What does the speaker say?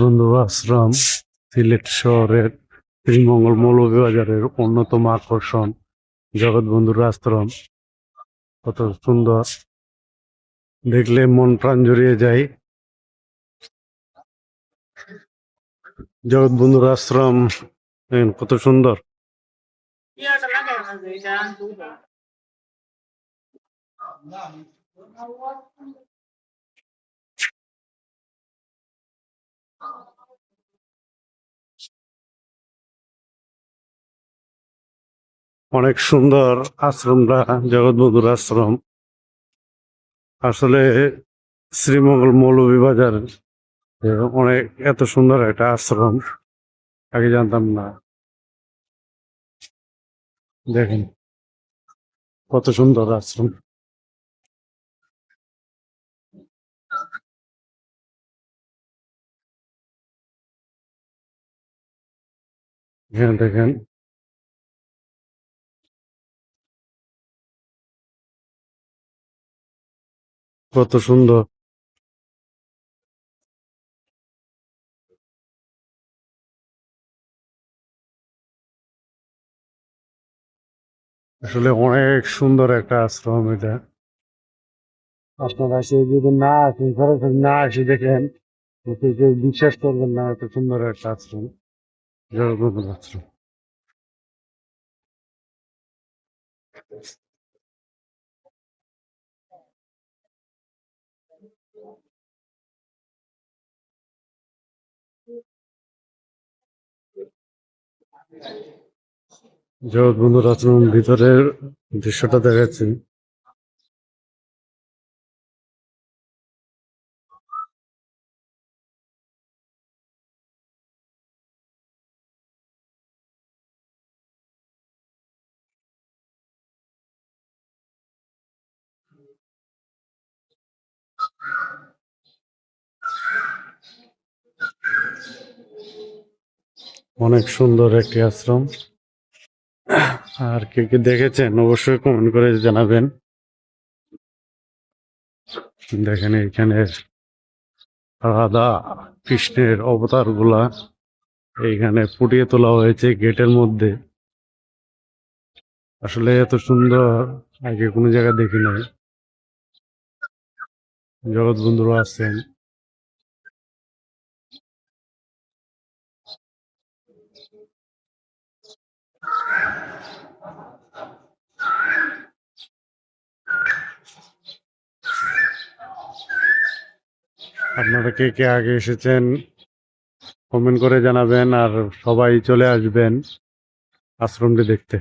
জগৎবন্ধু আশ্রম সিলেট শহরের শ্রীমঙ্গল মৌলভীবাজারের অন্যতম আকর্ষণ। জগৎবন্ধুর আশ্রম কত সুন্দর, দেখলে মন প্রাণ জুড়িয়ে যায়। জগৎবন্ধুর আশ্রম দেখেন কত সুন্দর। অনেক সুন্দর আশ্রমটা, জগৎবন্ধুর আশ্রম। আসলে শ্রীমঙ্গল মৌলভীবাজার অনেক এত সুন্দর একটা আশ্রম আগে জানতাম না। দেখেন কত সুন্দর আশ্রম। হ্যাঁ দেখেন কত সুন্দর। আসলে অনেক সুন্দর একটা আশ্রম এটা। আপনারা সে যদি না আসেন, সরাসরি না আসে দেখেন, কেউ বিশ্বাস করবেন না এত সুন্দর একটা আশ্রম, জগৎবন্ধুর আশ্রম। জগৎবন্ধুর আশ্রম ভিতরের দৃশ্যটা দেখাচ্ছি। অনেক সুন্দর একটি আশ্রম। আর কে কে দেখেছেন অবশ্যই কমেন্ট করে জানাবেন। দেখেন এখানে রাধা কৃষ্ণের অবতার গুলা এইখানে ফুটিয়ে তোলা হয়েছে গেটের মধ্যে। আসলে এত সুন্দর আগে কোনো জায়গায় দেখি নাই। জগৎবন্ধুরা আছেন। আপনারা কে কে আগে এসেছেন কমেন্ট করে জানাবেন, আর সবাই চলে আসবেন আশ্রমটি দেখতে।